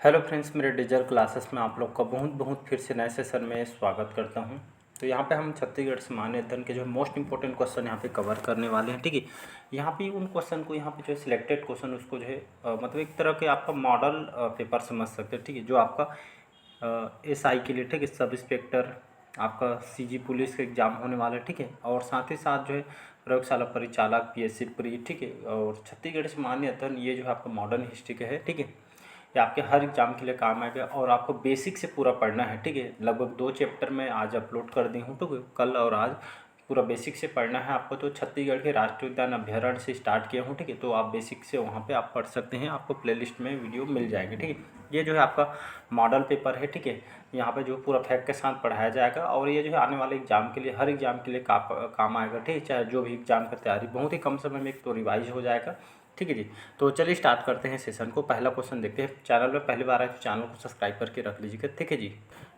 Hello friends, मेरे digital classes में आप लोग का बहुत बहुत फिर से नए सेशन में स्वागत करता हूं। तो यहाँ पे हम छत्तीसगढ़ सामान्य अध्ययन के जो मोस्ट इंपॉर्टेंट क्वेश्चन यहाँ पे कवर करने वाले हैं। ठीक है, यहाँ पे उन क्वेश्चन को यहाँ पे जो है सिलेक्टेड क्वेश्चन उसको जो है मतलब एक तरह के आपका मॉडल पेपर समझ सकते हैं। ठीक है, जो आपका एसआई के लिए, ठीक है, सब इंस्पेक्टर, आपका सीजी पुलिस का एग्जाम होने वाला है। ठीक है, और साथ ही साथ जो है प्रयोगशाला परिचालक, पीएससी प्री, ठीक है, और छत्तीसगढ़ सामान्य अध्ययन ये जो है आपका मॉडर्न हिस्ट्री का है। ठीक है, ये आपके हर एग्जाम के लिए काम आएगा और आपको बेसिक से पूरा पढ़ना है। ठीक है, लगभग 2 चैप्टर में आज अपलोड कर दी हूँ, तो कल और आज पूरा बेसिक से पढ़ना है आपको। तो छत्तीसगढ़ के राष्ट्रीय उद्यान अभ्यारण्य से स्टार्ट किया हूँ। ठीक है, तो आप बेसिक से वहाँ पे आप पढ़ सकते हैं, आपको प्लेलिस्ट में वीडियो मिल जाएगी। ठीक है, ये जो है आपका मॉडल पेपर है। ठीक है, यहाँ पे जो पूरा फैक्ट के साथ पढ़ाया जाएगा और ये जो है आने वाले एग्जाम के लिए, हर एग्जाम के लिए काम आएगा। ठीक है, चाहे जो भी एग्जाम का तैयारी, बहुत ही कम समय में एक तो रिवाइज हो जाएगा। ठीक है जी, तो चलिए स्टार्ट करते हैं सेशन को। पहला क्वेश्चन देखते हैं। चैनल में पहली बार आए तो चैनल को सब्सक्राइब करके रख लीजिएगा। ठीक है जी,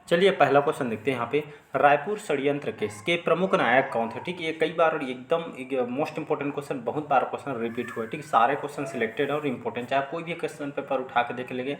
चलिए पहला क्वेश्चन देखते हैं। यहाँ पे रायपुर षड्यंत्र केस के प्रमुख नायक कौन थे? ठीक है, ये कई बार एकदम मोस्ट इंपॉर्टेंट क्वेश्चन, बहुत बार क्वेश्चन रिपीट हुआ है। ठीक है, सारे क्वेश्चन सिलेक्टेड और इंपॉर्टेंट, चाहे कोई भी क्वेश्चन पेपर उठा के देख लेंगे,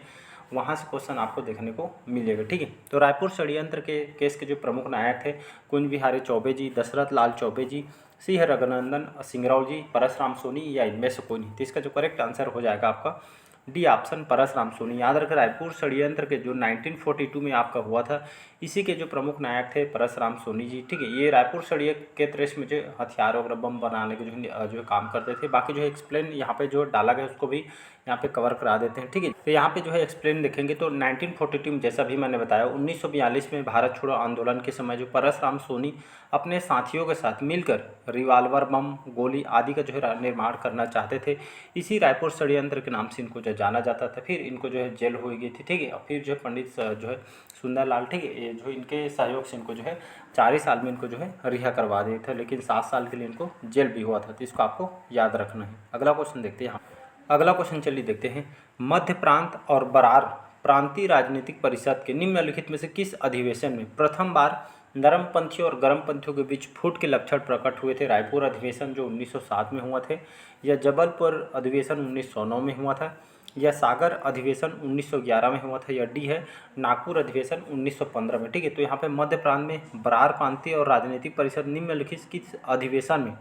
वहाँ से क्वेश्चन आपको देखने को मिलेगा। ठीक है, तो रायपुर षड्यंत्र के केस के जो प्रमुख नायक थे, कुंज बिहारी चौबे जी, दशरथ लाल चौबे जी, सिंह रघुनंदन सिंगरौल जी, परसराम सोनी, या इनमें से कोई नहीं। तो इसका जो करेक्ट आंसर हो जाएगा आपका डी ऑप्शन, परसराम सोनी। याद रखें, रायपुर षड्यंत्र के जो 1942 में आपका हुआ था, इसी के जो प्रमुख नायक थे परसराम सोनी जी। ठीक है, ये रायपुर षड्यंत्र में जो हथियार वगैरह बम बनाने के जो काम करते थे। बाकी जो है एक्सप्लेन यहाँ पे जो डाला गया उसको भी यहाँ पे कवर करा देते हैं। ठीक है, तो यहाँ पे जो है एक्सप्लेन देखेंगे तो 1942 में, जैसा भी मैंने बताया, 1942 में भारत छोड़ो आंदोलन के समय जो परसराम सोनी अपने साथियों के साथ मिलकर रिवाल्वर, बम, गोली आदि का जो है निर्माण करना चाहते थे। इसी रायपुर षड्यंत्र के नाम से इनको जो जाना जाता था। फिर इनको जो है जेल हो गई थी। ठीक है, और फिर जो है पंडित जो है सुंदरलाल, ठीक है, ये जो इनके सहयोग से इनको जो है 4 ही साल में इनको जो है रिहा करवा दिए थे, लेकिन 7 साल के लिए इनको जेल भी हुआ था। तो इसको आपको याद रखना है। अगला क्वेश्चन देखते हैं। यहाँ अगला क्वेश्चन चलिए देखते हैं। मध्य प्रांत और बरार प्रांतीय राजनीतिक परिषद के निम्नलिखित में से किस अधिवेशन में प्रथम बार नरमपंथियों और गर्मपंथियों के बीच फूट के लक्षण प्रकट हुए थे? रायपुर अधिवेशन जो 1907 में हुआ थे, या जबलपुर अधिवेशन 1909 में हुआ था, या सागर अधिवेशन 1911 में हुआ था, या डी है नागपुर अधिवेशन 1915 में। ठीक है, तो यहाँ पे मध्य प्रांत में बरार प्रांतीय और राजनीतिक परिषद निम्नलिखित किस अधिवेशन में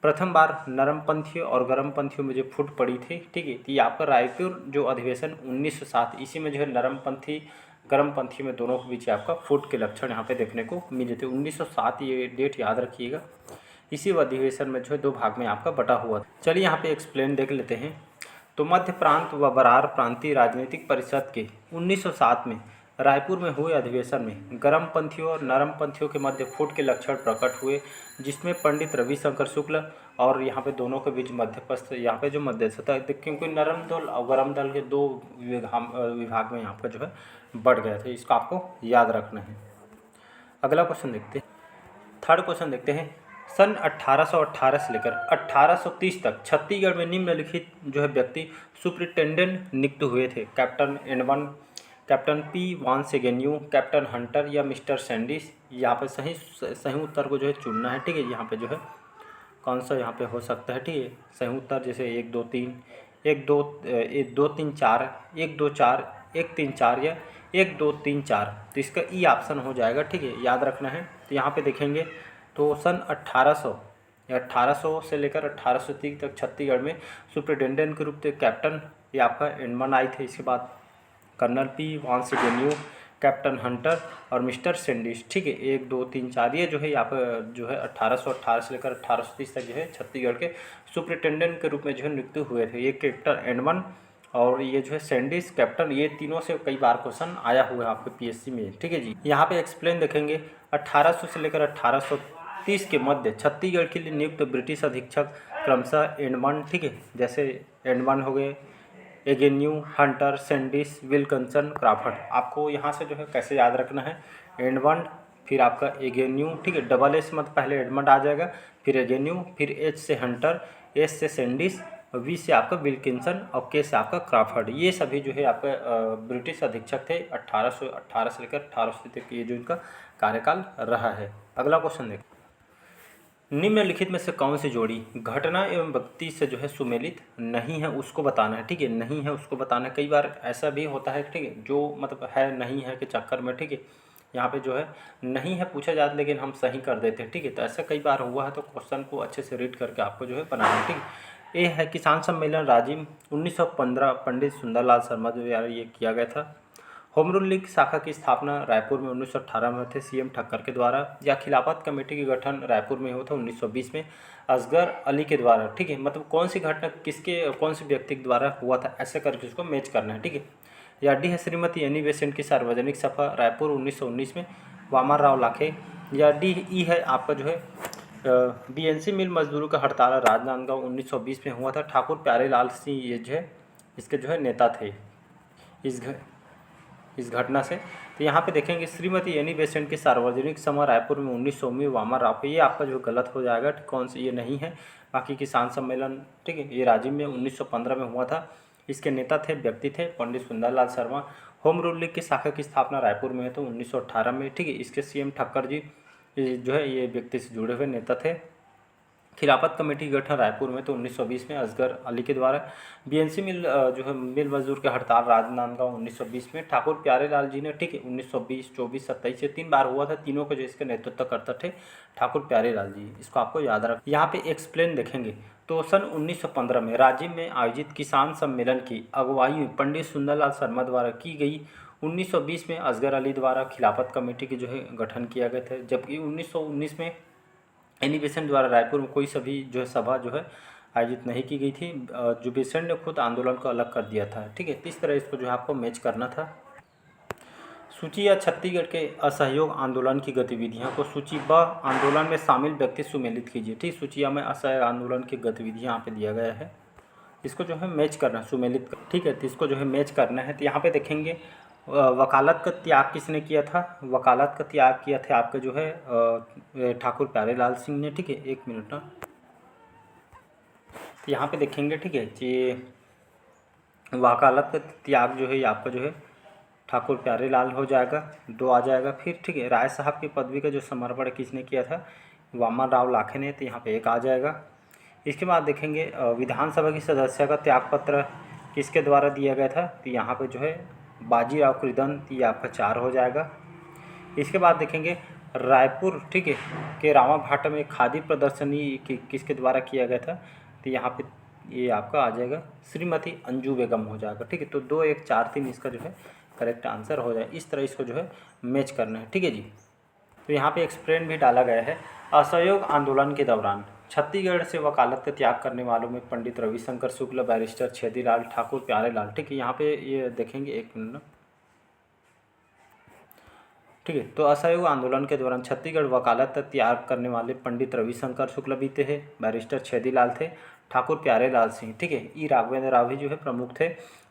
प्रथम बार नरमपंथियों और गर्मपंथियों में जो फूट पड़ी थी? ठीक है, तो ये आपका रायपुर जो अधिवेशन 1907, इसी में जो है नरमपंथी गर्मपंथी में दोनों के बीच आपका फूट के लक्षण यहाँ पे देखने को मिले थे। 1907 ये डेट याद रखिएगा। इसी अधिवेशन में जो है 2 भाग में आपका बटा हुआ था। चलिए यहाँ पे एक्सप्लेन देख लेते हैं। तो मध्य प्रांत व बरार प्रांतीय राजनीतिक परिषद के 1907 में रायपुर में हुए अधिवेशन में गर्मपंथियों और नरमपंथियों के मध्य फूट के लक्षण प्रकट हुए, जिसमें पंडित रविशंकर शुक्ल और यहाँ पे दोनों के बीच मध्यस्थ, यहाँ पे जो मध्यस्थता, क्योंकि नरम दल और गर्म दल के 2 विभाग में यहाँ पर जो है बढ़ गए थे। इसको आपको याद रखना है। अगला क्वेश्चन देखते हैं। थर्ड क्वेश्चन देखते हैं। सन 1818 से लेकर 1830 तक छत्तीसगढ़ में निम्नलिखित जो है व्यक्ति सुप्रिंटेंडेंट नियुक्त हुए थे? कैप्टन एनवन, captain P Vans Agnew, captain Hunter, या मिस्टर सैंडिस? यहाँ पे सही उत्तर को जो है चुनना है। ठीक है, यहाँ पे जो है कौन सा यहाँ पे हो सकता है? ठीक है, सही उत्तर जैसे 1 2 3, 1 2 1 2 3 4, 1 2 4, 1 3 4, या 1 2 3 4। तो इसका ई ऑप्शन हो जाएगा। ठीक है, याद रखना है। तो यहाँ पे देखेंगे तो सन 1800 या 1800 से लेकर 1830 तक छत्तीसगढ़ में सुप्रिंटेंडेंट के रूप में कैप्टन ये आपका एनमन आए थे। इसके बाद colonel P Vans Agnew, captain Hunter और मिस्टर सैंडिस। ठीक है, 1 2 3 4 ये जो है यहाँ पर जो है 1818 से लेकर 1830 तक जो है छत्तीसगढ़ के सुप्रिंटेंडेंट के रूप में जो है नियुक्त हुए थे। ये कैप्टन एनमन और ये जो है सैंडिस कैप्टन, ये तीनों से कई बार क्वेश्चन आया हुआ है आपके पीएससी में। ठीक है जी, यहाँ पे एक्सप्लेन देखेंगे। 1800 से लेकर 1830 के मध्य छत्तीसगढ़ के लिए नियुक्त ब्रिटिश अधीक्षक क्रमशः एनमन, ठीक है, जैसे एनमन हो गए, Agnew, Hunter, Sandis, Wilkinson, Crafoord. आपको यहाँ से जो है कैसे याद रखना है? एडमंड, फिर आपका एगेन्यू, ठीक है, डबल एस मत, पहले एडमंड आ जाएगा, फिर एगेन्यू, फिर एच से हंटर, एस से सैंडिस, वी से आपका विल्किंसन और के से आपका क्राफर्ड। ये सभी जो है आपका ब्रिटिश अधीक्षक थे 1818 से लेकर 1800 तक ये जो इनका कार्यकाल रहा है। अगला क्वेश्चन देखो। निम्नलिखित में से कौन सी जोड़ी घटना एवं व्यक्ति से जो है सुमेलित नहीं है उसको बताना है, ठीक है। नहीं है उसको बताना है। कई बार ऐसा भी होता है, ठीक है, जो मतलब है नहीं है के चक्कर में, ठीक है, यहाँ पे जो है नहीं है पूछा जाता लेकिन हम सही कर देते हैं, ठीक है। तो ऐसा कई बार हुआ है, तो क्वेश्चन को अच्छे से रीड करके आपको जो है बनाना है, ठीक है। ये है किसान सम्मेलन राजिम 1915 पंडित सुंदरलाल शर्मा द्वारा ये किया गया था। होम रूल लीग शाखा की स्थापना रायपुर में 1918 में थे सीएम ठक्कर के द्वारा, या खिलाफत कमेटी की गठन रायपुर में हुआ था 1920 में असगर अली के द्वारा, ठीक है। मतलब कौन सी घटना किसके कौन सी व्यक्ति के द्वारा हुआ था, ऐसे करके उसको मैच करना है, ठीक है। या डी है श्रीमती एनी बेसेंट की सार्वजनिक सभा रायपुर 1919 में वामन राव लाखे। या डी ई है आपका जो है बीएनसी मिल मजदूरों का हड़ताल राजनांदगांव 1920 में हुआ था। ठाकुर प्यारेलाल सिंह ये जो है इसके जो है नेता थे इस घटना से। तो यहाँ पे देखेंगे श्रीमती एनी बेसेंट की सार्वजनिक सभा रायपुर में 1900 में वामन राव, ये आपका जो गलत हो जाएगा, कौन सी ये नहीं है। बाकी किसान सम्मेलन, ठीक है, ये राजिम में 1915 में हुआ था। इसके नेता थे व्यक्ति थे Pandit Sundarlal Sharma. Home rule league की शाखा की स्थापना रायपुर में है तो 1918 में, ठीक है। इसके सीएम ठक्कर जी जो है ये व्यक्ति से जुड़े हुए नेता थे। खिलाफत कमेटी का गठन रायपुर में तो 1920 में असगर अली के द्वारा। बीएनसी मिल जो है मिल मजदूर के हड़ताल राजनांदगांव 1920 में ठाकुर प्यारेलाल जी ने, ठीक है, 1920, 24, 27 से 3 बार हुआ था। तीनों को जो इसके नेतृत्व करते थे ठाकुर प्यारेलाल जी, इसको आपको याद रख। यहाँ पे एक्सप्लेन देखेंगे तो सन 1915 में राज्य में आयोजित किसान सम्मेलन की अगुवाई पंडित सुंदरलाल शर्मा द्वारा की गई। 1920 में असगर अली द्वारा खिलाफत कमेटी की जो है गठन किया गया था, जबकि 1919 में एनी बेसेंट द्वारा रायपुर में कोई सभी जो है सभा जो है आयोजित नहीं की गई थी। जो बेसेंट ने खुद आंदोलन को अलग कर दिया था, ठीक है। इस तरह इसको जो है आपको मैच करना था। सूची या छत्तीसगढ़ के असहयोग आंदोलन की गतिविधियों को सूची ब आंदोलन में शामिल व्यक्ति सुमेलित कीजिए, ठीक। सूची में असहयोग आंदोलन की गतिविधियाँ यहाँ पे दिया गया है, इसको जो है मैच करना, सुमेलित, ठीक है। तो इसको जो है मैच करना है। तो यहाँ पे देखेंगे वकालत का त्याग किसने किया था। वकालत का त्याग किया था आपका जो है ठाकुर प्यारेलाल सिंह ने, ठीक है। एक मिनट ना, तो यहाँ पे देखेंगे, ठीक है, कि वकालत का त्याग जो है ये आपका जो है ठाकुर प्यारेलाल हो जाएगा, 2 आ जाएगा फिर, ठीक है। राय साहब की पदवी का जो समर्पण किसने किया था, वामन राव लाखे ने, तो यहाँ पे 1 आ जाएगा। इसके बाद देखेंगे विधानसभा की सदस्य का त्यागपत्र किसके द्वारा दिया गया था, तो यहाँ पे जो है बाजीराव कृदंत, ये आपका 4 हो जाएगा। इसके बाद देखेंगे रायपुर, ठीक है, के रामाभाटा में खादी प्रदर्शनी किसके द्वारा किया गया था, तो यहाँ पे ये आपका आ जाएगा श्रीमती अंजू बेगम हो जाएगा, ठीक है। तो 2, 1, 4, 3 इसका जो है करेक्ट आंसर हो जाए। इस तरह इसको जो है मैच करना है, ठीक है जी। तो यहाँ पे एक्सप्लेन भी डाला गया है। असहयोग आंदोलन के दौरान छत्तीसगढ़ से वकालत का त्याग करने वालों में पंडित रविशंकर शुक्ल, बैरिस्टर छेदीलाल, ठाकुर प्यारेलाल, ठीक है। यहाँ पे ये देखेंगे, एक मिनट, ठीक है। तो असहयोग आंदोलन के दौरान छत्तीसगढ़ वकालत का त्याग करने वाले पंडित रविशंकर शुक्ल भी थे, बैरिस्टर छेदीलाल थे, ठाकुर प्यारेलाल सिंह, ठीक है। ई राघवेंद्र राव भी जो है प्रमुख थे।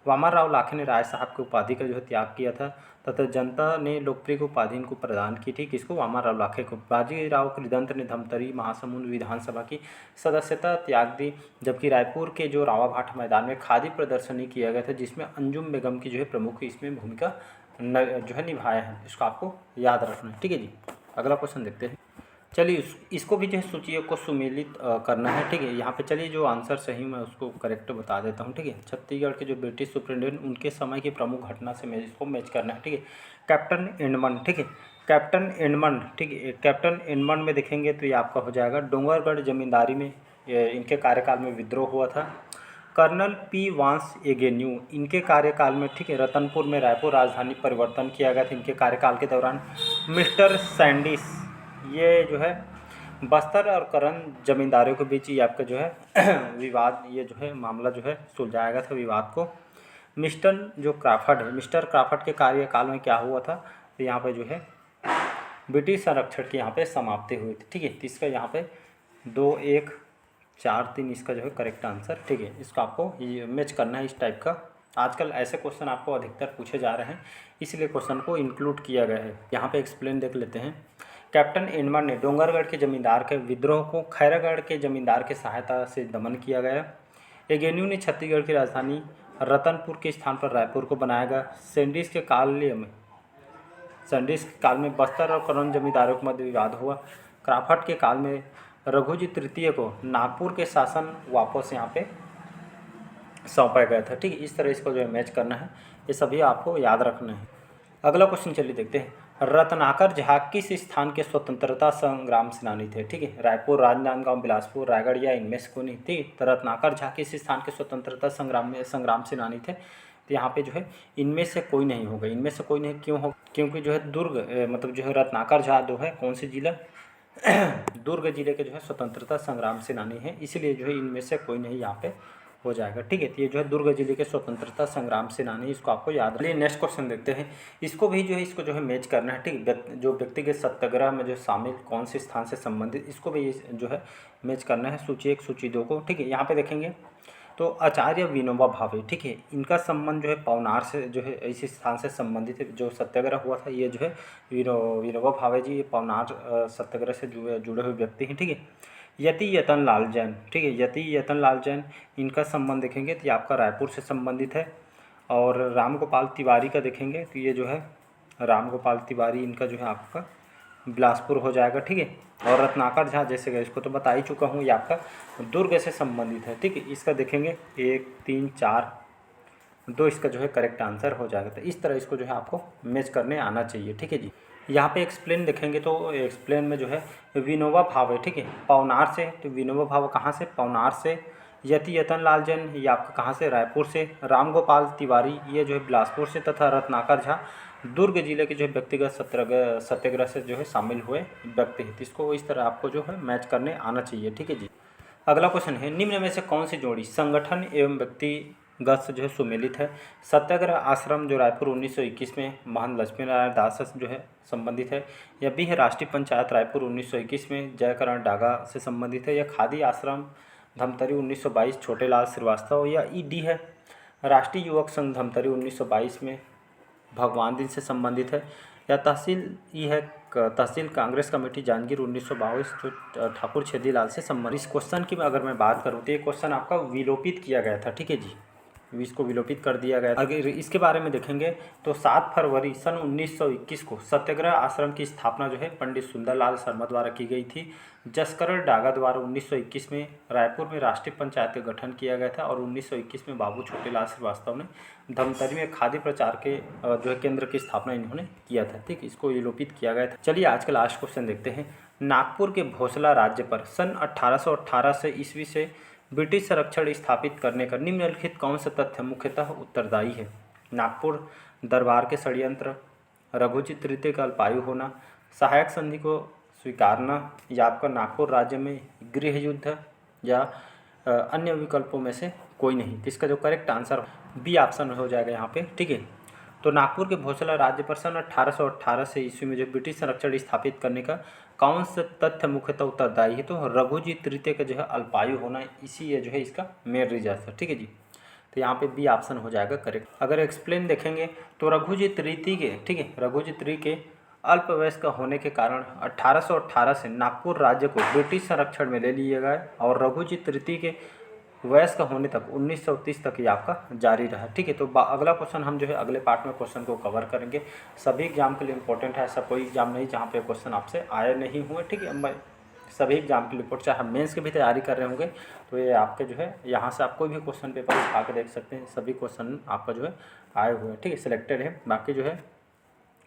वामन राव लाखे ने राय साहब की उपाधि का जो है त्याग किया था तथा जनता ने लोकप्रिय उपाधि इनको प्रदान की थी, किसको, वामन राव लाखे को। बाजीराव कृदंत ने धमतरी महासमुंद विधानसभा की सदस्यता त्याग दी, जबकि रायपुर के जो रावाभाट मैदान में खादी प्रदर्शनी किया गया था जिसमें अंजुम बेगम की जो है प्रमुख इसमें भूमिका जो है निभाया है। इसको आपको याद रखना है, ठीक है जी। अगला क्वेश्चन देखते हैं। चलिए इसको भी जो है सूची को सुमेलित करना है, ठीक है। यहाँ पे चलिए जो आंसर सही मैं उसको करेक्ट बता देता हूँ, ठीक है। छत्तीसगढ़ के जो ब्रिटिश सुप्रिंटेंडेंट उनके समय की प्रमुख घटना से मैं इसको मैच करना है, ठीक है। कैप्टन एडमंड, ठीक है, कैप्टन एडमंड, ठीक है। कैप्टन एडमंड में देखेंगे तो ये आपका हो जाएगा डोंगरगढ़ जमींदारी में इनके कार्यकाल में विद्रोह हुआ था। कर्नल पी वांस एगेन्यू इनके कार्यकाल में, ठीक है, रतनपुर में रायपुर राजधानी परिवर्तन किया गया था इनके कार्यकाल के दौरान। मिस्टर सैंडिस ये जो है बस्तर और करण जमींदारों के बीच ये आपका जो है विवाद, ये जो है मामला जो है सुलझाया गया था विवाद को। मिस्टर जो क्राफर्ड है, मिस्टर क्राफर्ड के कार्यकाल में क्या हुआ था, तो यहाँ पे जो है ब्रिटिश संरक्षण की यहाँ पे समाप्ति हुई थी, ठीक है। तो इसका यहाँ पे 2, 1, 4, 3 इसका जो है करेक्ट आंसर, ठीक है। इसको आपको ये मैच करना है इस टाइप का। आजकल ऐसे क्वेश्चन आपको अधिकतर पूछे जा रहे हैं, इसलिए क्वेश्चन को इंक्लूड किया गया है। यहाँ पे एक्सप्लेन देख लेते हैं। कैप्टन एडमंड ने डोंगरगढ़ के जमींदार के विद्रोह को खैरागढ़ के जमींदार की सहायता से दमन किया गया। एगेन्यू ने छत्तीसगढ़ की राजधानी रतनपुर के स्थान पर रायपुर को बनाया गया। सैंडिस के काल में बस्तर और करण जमींदारों के मध्य विवाद हुआ। क्राफर्ड के काल में रघुजी तृतीय को नागपुर के शासन वापस यहाँ पे सौंपा गया था। ठीक है, इस तरह इसको जो है मैच करना है, ये सभी आपको याद रखना है। अगला क्वेश्चन चलिए देखते हैं। रत्नाकर झा किस स्थान के स्वतंत्रता संग्राम सेनानी थे? ठीक है, रायपुर, राजनांदगांव, बिलासपुर, रायगढ़ या इनमें से कोई नहीं। ठीक है, तो रत्नाकर झा किस स्थान के स्वतंत्रता संग्राम सेनानी थे? तो यहाँ पे जो है इनमें से कोई नहीं होगा। इनमें से कोई नहीं क्यों होगा? क्योंकि जो है दुर्ग मतलब जो है रत्नाकर झा जो है कौन सी जिला दुर्ग जिले के जो है स्वतंत्रता संग्राम सेनानी है, इसलिए जो है इनमें से कोई नहीं यहाँ पे हो जाएगा। ठीक है, तो ये जो है दुर्ग जिले के स्वतंत्रता संग्राम सेनानी, इसको आपको याद रखिए। नेक्स्ट क्वेश्चन देखते हैं। इसको भी जो है इसको जो है मैच करना है। ठीक, जो व्यक्तिगत सत्याग्रह में जो शामिल कौन से स्थान से संबंधित, इसको भी जो है मैच करना है सूची 1 सूची 2 को। ठीक है, यहाँ पे देखेंगे तो आचार्य विनोबा भावे, ठीक है, इनका संबंध जो है पवनार से जो है इसी स्थान से संबंधित है। जो सत्याग्रह हुआ था ये जो है विनोबा भावे जी ये पवनार सत्याग्रह से जुड़े हुए व्यक्ति हैं। ठीक है, यति यतन लाल जैन, ठीक है, यति यतन लाल जैन, इनका संबंध देखेंगे तो ये आपका रायपुर से संबंधित है। और राम गोपाल तिवारी का देखेंगे तो ये जो है राम गोपाल तिवारी, इनका जो है आपका बिलासपुर हो जाएगा। ठीक है, और रत्नाकर झा जैसे गए इसको तो बता ही चुका हूँ, ये आपका दुर्ग से संबंधित है। ठीक है, इसका देखेंगे 1 3 4 2 इसका जो है करेक्ट आंसर हो जाएगा। तो इस तरह इसको जो है आपको मैच करने आना चाहिए। ठीक है जी, यहाँ पे एक्सप्लेन देखेंगे तो एक्सप्लेन में जो है विनोबा भावे, ठीक है, पवनार से, तो विनोबा भावे कहाँ से? पवनार से। यति यतन लाल जैन ये आपका कहाँ से? रायपुर से। राम गोपाल तिवारी ये जो है बिलासपुर से, तथा रत्नाकर झा दुर्ग जिले के जो है व्यक्तिगत सत्याग्रह से जो है शामिल हुए व्यक्ति हैं। इसको इस तरह आपको जो है मैच करने आना चाहिए। ठीक है जी, अगला क्वेश्चन है, निम्न में से कौन सी जोड़ी संगठन एवं व्यक्तिगत से जो है सुमेलित है? सत्याग्रह आश्रम जो रायपुर 1921 में महंत लक्ष्मी नारायण दास से जो है संबंधित है, या बी है राष्ट्रीय पंचायत रायपुर 1921 में जयकरण डागा से संबंधित है, या खादी आश्रम धमतरी 1922 छोटेलाल श्रीवास्तव, या ई डी है राष्ट्रीय युवक संघ धमतरी 1922 में भगवान दिन से संबंधित है, या तहसील ई है तहसील कांग्रेस कमेटी जांजगीर 1922 जो ठाकुर छेदीलाल से संबंधित। इस क्वेश्चन की अगर मैं बात करूँ तो ये क्वेश्चन आपका विलोपित किया गया था। ठीक है जी, इसको विलोपित कर दिया गया। अगर इसके बारे में देखेंगे तो 7 फरवरी सन 1921 को सत्याग्रह आश्रम की स्थापना जो है पंडित सुंदरलाल शर्मा द्वारा की गई थी। जसकरण डागा द्वारा 1921 में रायपुर में राष्ट्रीय पंचायत का गठन किया गया था, और 1921 में बाबू छोटेलाल श्रीवास्तव ने धमतरी में खादी प्रचार के जो है केंद्र की स्थापना इन्होंने किया था। ठीक, इसको विलोपित किया गया था। चलिए आज का लास्ट क्वेश्चन देखते हैं। नागपुर के भोसला राज्य पर सन 1818 से ईस्वी से ब्रिटिश संरक्षण स्थापित करने का निम्नलिखित कौन सा तथ्य मुख्यतः उत्तरदायी है? नागपुर दरबार के षड्यंत्र, रघुजी तृतीय का अल्पायु होना, सहायक संधि को स्वीकारना, या आपका नागपुर राज्य में गृह युद्ध, या अन्य विकल्पों में से कोई नहीं। तो इसका जो करेक्ट आंसर बी ऑप्शन हो जाएगा यहाँ पे। ठीक है, तो नागपुर के भोसला राज्य पर सन 1818 से ईस्वी में जो ब्रिटिश संरक्षण स्थापित करने का कौन सा तथ्य मुख्यतः उत्तरदायी है? तो रघुजी तृतीय का जो है अल्पायु होना, इसी ये जो है इसका मेन रीजन है। ठीक है जी, तो यहाँ पे बी ऑप्शन हो जाएगा करेक्ट। अगर एक्सप्लेन देखेंगे तो रघुजी तृतीय के, ठीक है, रघुजी तृतीय के अल्पवयस्क होने के कारण 1818 से नागपुर राज्य को ब्रिटिश संरक्षण में ले लिया गया, और रघुजी तृतीय के वयस्क होने तक 1930 तक ये आपका जारी रहा। ठीक है, तो अगला क्वेश्चन हम जो है अगले पार्ट में क्वेश्चन को कवर करेंगे। सभी एग्जाम के लिए इंपॉर्टेंट है, ऐसा कोई एग्जाम नहीं जहाँ पे क्वेश्चन आपसे आए नहीं हुए। ठीक है, मैं सभी एग्जाम की रिपोर्ट, चाहे हम मेंस की भी तैयारी कर रहे होंगे तो ये आपके जो है यहाँ से आप कोई भी क्वेश्चन पेपर उठा के देख सकते हैं, सभी क्वेश्चन आपका जो है आए हुए हैं। ठीक है, सिलेक्टेड है। बाकी जो है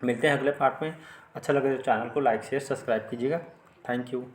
मिलते हैं अगले पार्ट में। अच्छा लगे तो चैनल को लाइक शेयर सब्सक्राइब कीजिएगा। Thank you.